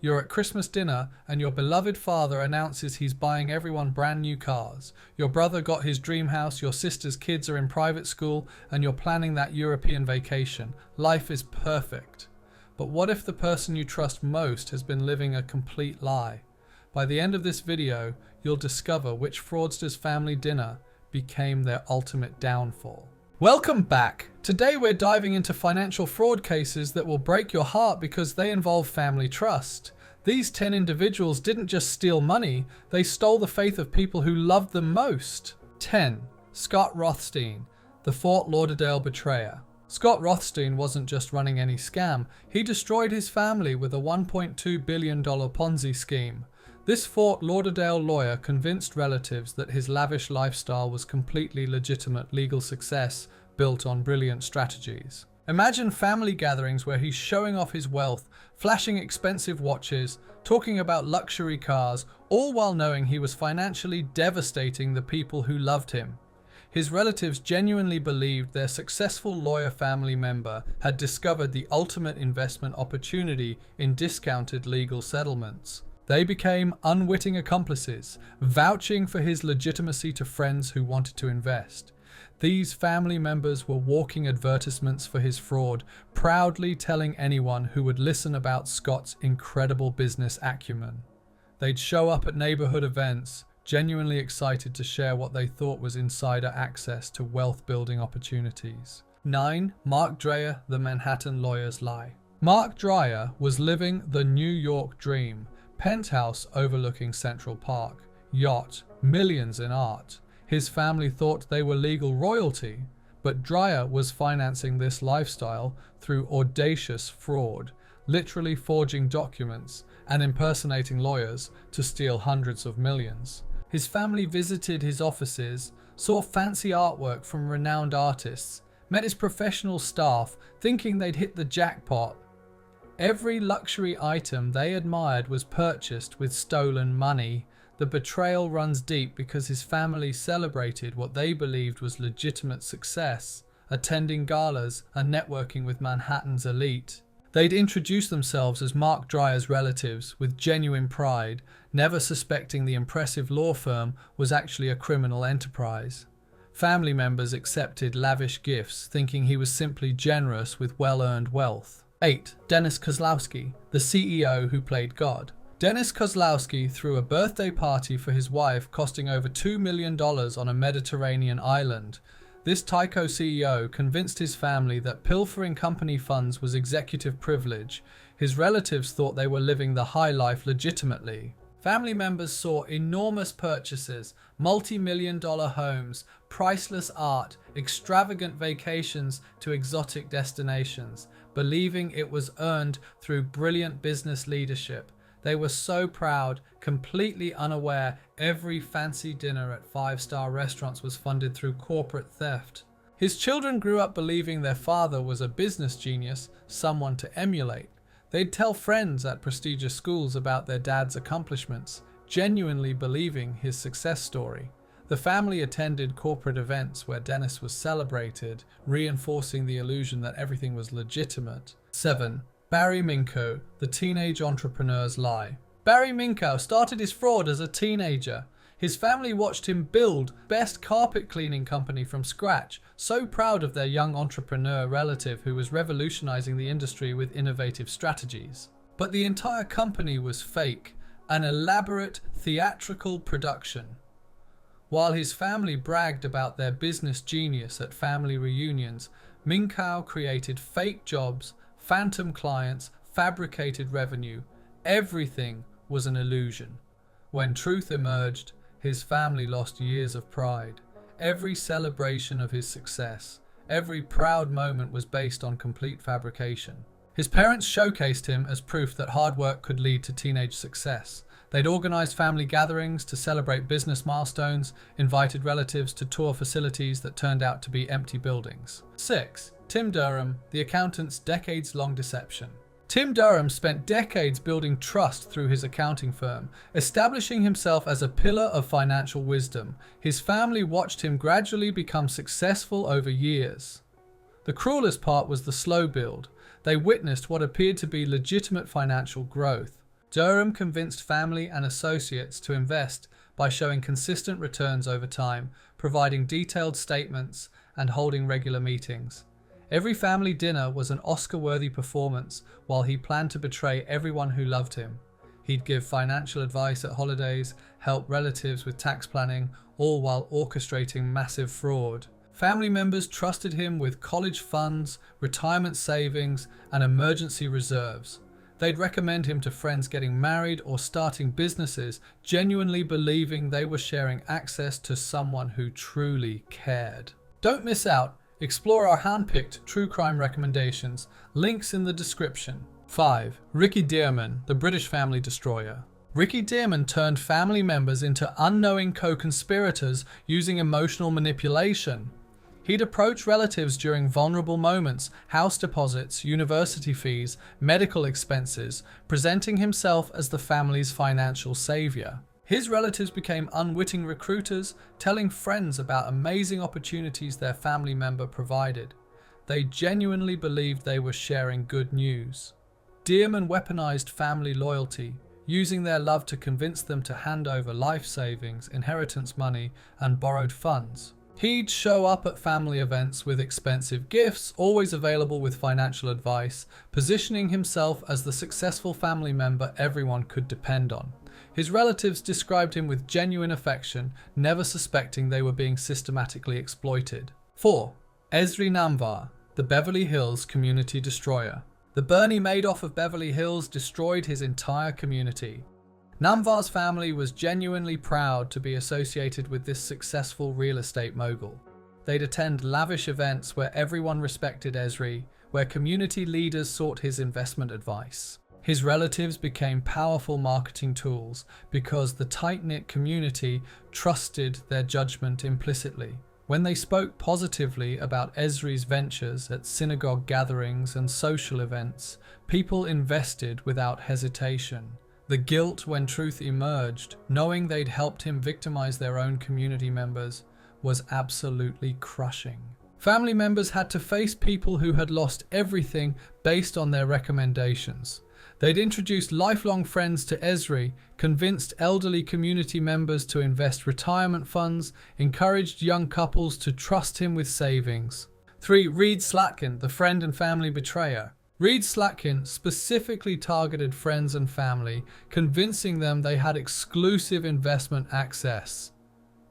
You're at Christmas dinner and your beloved father announces he's buying everyone brand new cars. Your brother got his dream house, your sister's kids are in private school, and you're planning that European vacation. Life is perfect. But what if the person you trust most has been living a complete lie? By the end of this video, you'll discover which fraudster's family dinner became their ultimate downfall. Welcome back. Today we're diving into financial fraud cases that will break your heart because they involve family trust. These 10 individuals didn't just steal money, they stole the faith of people who loved them most. 10. Scott Rothstein, the Fort Lauderdale betrayer. Scott Rothstein wasn't just running any scam, he destroyed his family with a $1.2 billion Ponzi scheme. This Fort Lauderdale lawyer convinced relatives that his lavish lifestyle was completely legitimate legal success built on brilliant strategies. Imagine family gatherings where he's showing off his wealth, flashing expensive watches, talking about luxury cars, all while knowing he was financially devastating the people who loved him. His relatives genuinely believed their successful lawyer family member had discovered the ultimate investment opportunity in discounted legal settlements. They became unwitting accomplices, vouching for his legitimacy to friends who wanted to invest. These family members were walking advertisements for his fraud, proudly telling anyone who would listen about Scott's incredible business acumen. They'd show up at neighborhood events, genuinely excited to share what they thought was insider access to wealth-building opportunities. 9. Mark Dreyer, the Manhattan lawyer's lie. Mark Dreyer was living the New York dream. Penthouse overlooking Central Park, yacht, millions in art. His family thought they were legal royalty, but Dreyer was financing this lifestyle through audacious fraud, literally forging documents and impersonating lawyers to steal hundreds of millions. His family visited his offices, saw fancy artwork from renowned artists, met his professional staff thinking they'd hit the jackpot. Every luxury item they admired was purchased with stolen money. The betrayal runs deep because his family celebrated what they believed was legitimate success, attending galas and networking with Manhattan's elite. They'd introduce themselves as Mark Dreyer's relatives with genuine pride, never suspecting the impressive law firm was actually a criminal enterprise. Family members accepted lavish gifts, thinking he was simply generous with well-earned wealth. 8. Dennis Kozlowski, the CEO who played God. Dennis Kozlowski threw a birthday party for his wife costing over $2 million on a Mediterranean island. This Tyco CEO convinced his family that pilfering company funds was executive privilege. His relatives thought they were living the high life legitimately. Family members saw enormous purchases, multi-million-dollar homes, priceless art, extravagant vacations to exotic destinations, believing it was earned through brilliant business leadership. They were so proud, completely unaware every fancy dinner at five-star restaurants was funded through corporate theft. His children grew up believing their father was a business genius, someone to emulate. They'd tell friends at prestigious schools about their dad's accomplishments, genuinely believing his success story. The family attended corporate events where Dennis was celebrated, reinforcing the illusion that everything was legitimate. 7. Barry Minkow, the teenage entrepreneur's lie. Barry Minkow started his fraud as a teenager. His family watched him build best carpet cleaning company from scratch, so proud of their young entrepreneur relative who was revolutionizing the industry with innovative strategies. But the entire company was fake, an elaborate theatrical production. While his family bragged about their business genius at family reunions, Minkow created fake jobs, phantom clients, fabricated revenue. Everything was an illusion. When truth emerged, his family lost years of pride. Every celebration of his success, every proud moment was based on complete fabrication. His parents showcased him as proof that hard work could lead to teenage success. They'd organized family gatherings to celebrate business milestones, invited relatives to tour facilities that turned out to be empty buildings. 6. Tim Durham, the accountant's decades-long deception. Tim Durham spent decades building trust through his accounting firm, establishing himself as a pillar of financial wisdom. His family watched him gradually become successful over years. The cruelest part was the slow build. They witnessed what appeared to be legitimate financial growth. Durham convinced family and associates to invest by showing consistent returns over time, providing detailed statements, and holding regular meetings. Every family dinner was an Oscar-worthy performance, while he planned to betray everyone who loved him. He'd give financial advice at holidays, help relatives with tax planning, all while orchestrating massive fraud. Family members trusted him with college funds, retirement savings, and emergency reserves. They'd recommend him to friends getting married or starting businesses, genuinely believing they were sharing access to someone who truly cared. Don't miss out. Explore our handpicked true crime recommendations. Links in the description. 5. Ricky Dearman, the British family destroyer. Ricky Dearman turned family members into unknowing co-conspirators using emotional manipulation. He'd approach relatives during vulnerable moments, house deposits, university fees, medical expenses, presenting himself as the family's financial savior. His relatives became unwitting recruiters, telling friends about amazing opportunities their family member provided. They genuinely believed they were sharing good news. Dearman weaponized family loyalty, using their love to convince them to hand over life savings, inheritance money, and borrowed funds. He'd show up at family events with expensive gifts, always available with financial advice, positioning himself as the successful family member everyone could depend on. His relatives described him with genuine affection, never suspecting they were being systematically exploited. 4. Esri Namvar, the Beverly Hills community destroyer. The Bernie Madoff of Beverly Hills destroyed his entire community. Namvar's family was genuinely proud to be associated with this successful real estate mogul. They'd attend lavish events where everyone respected Esri, where community leaders sought his investment advice. His relatives became powerful marketing tools because the tight-knit community trusted their judgment implicitly. When they spoke positively about Esri's ventures at synagogue gatherings and social events, people invested without hesitation. The guilt when truth emerged, knowing they'd helped him victimize their own community members, was absolutely crushing. Family members had to face people who had lost everything based on their recommendations. They'd introduced lifelong friends to Esri, convinced elderly community members to invest retirement funds, encouraged young couples to trust him with savings. 3. Reed Slatkin, the friend and family betrayer. Reed Slatkin specifically targeted friends and family, convincing them they had exclusive investment access.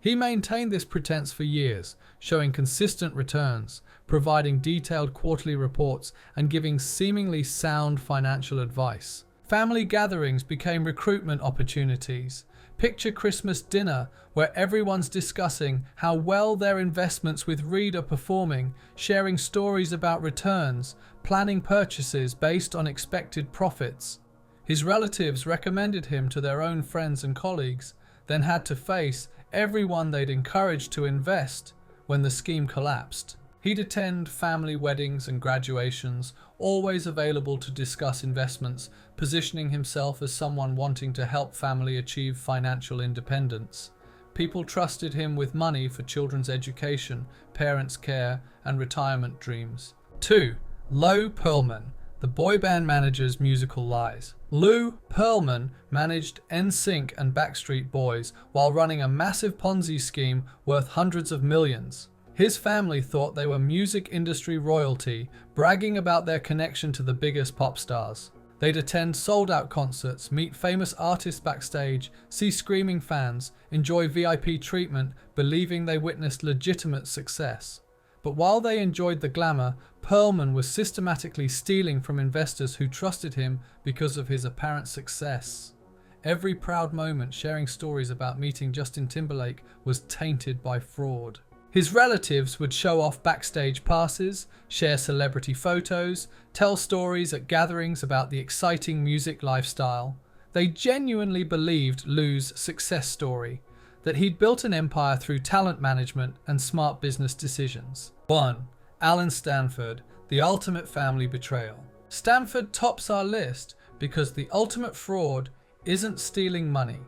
He maintained this pretense for years, showing consistent returns, providing detailed quarterly reports, and giving seemingly sound financial advice. Family gatherings became recruitment opportunities. Picture Christmas dinner, where everyone's discussing how well their investments with Reed are performing, sharing stories about returns, planning purchases based on expected profits. His relatives recommended him to their own friends and colleagues, then had to face everyone they'd encouraged to invest when the scheme collapsed. He'd attend family weddings and graduations, always available to discuss investments, positioning himself as someone wanting to help family achieve financial independence. People trusted him with money for children's education, parents' care, and retirement dreams. 2. Lou Pearlman, the boy band manager's musical lies. Lou Pearlman managed NSYNC and Backstreet Boys while running a massive Ponzi scheme worth hundreds of millions. His family thought they were music industry royalty, bragging about their connection to the biggest pop stars. They'd attend sold-out concerts, meet famous artists backstage, see screaming fans, enjoy VIP treatment, believing they witnessed legitimate success. But while they enjoyed the glamour, Pearlman was systematically stealing from investors who trusted him because of his apparent success. Every proud moment sharing stories about meeting Justin Timberlake was tainted by fraud. His relatives would show off backstage passes, share celebrity photos, tell stories at gatherings about the exciting music lifestyle. They genuinely believed Lou's success story, that he'd built an empire through talent management and smart business decisions. 1. Alan Stanford, the ultimate family betrayal. Stanford tops our list because the ultimate fraud isn't stealing money.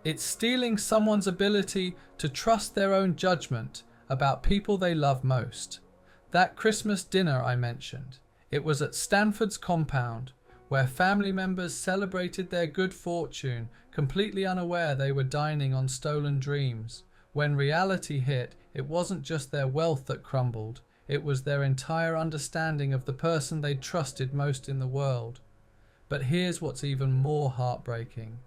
It's stealing someone's ability to trust their own judgment about people they love most. That Christmas dinner I mentioned, it was at Stanford's compound, where family members celebrated their good fortune, completely unaware they were dining on stolen dreams. When reality hit, it wasn't just their wealth that crumbled, it was their entire understanding of the person they trusted most in the world. But here's what's even more heartbreaking.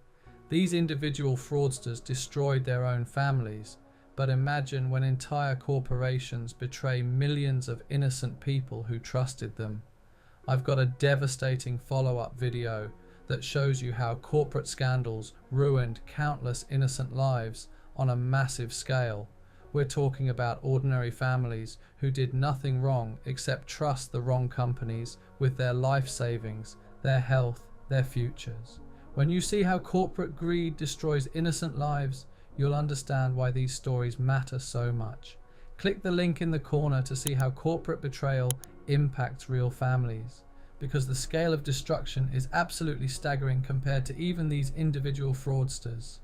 These individual fraudsters destroyed their own families, but imagine when entire corporations betray millions of innocent people who trusted them. I've got a devastating follow-up video that shows you how corporate scandals ruined countless innocent lives on a massive scale. We're talking about ordinary families who did nothing wrong except trust the wrong companies with their life savings, their health, their futures. When you see how corporate greed destroys innocent lives, you'll understand why these stories matter so much. Click the link in the corner to see how corporate betrayal impacts real families, because the scale of destruction is absolutely staggering compared to even these individual fraudsters.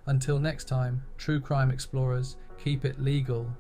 Until next time, true crime explorers, keep it legal.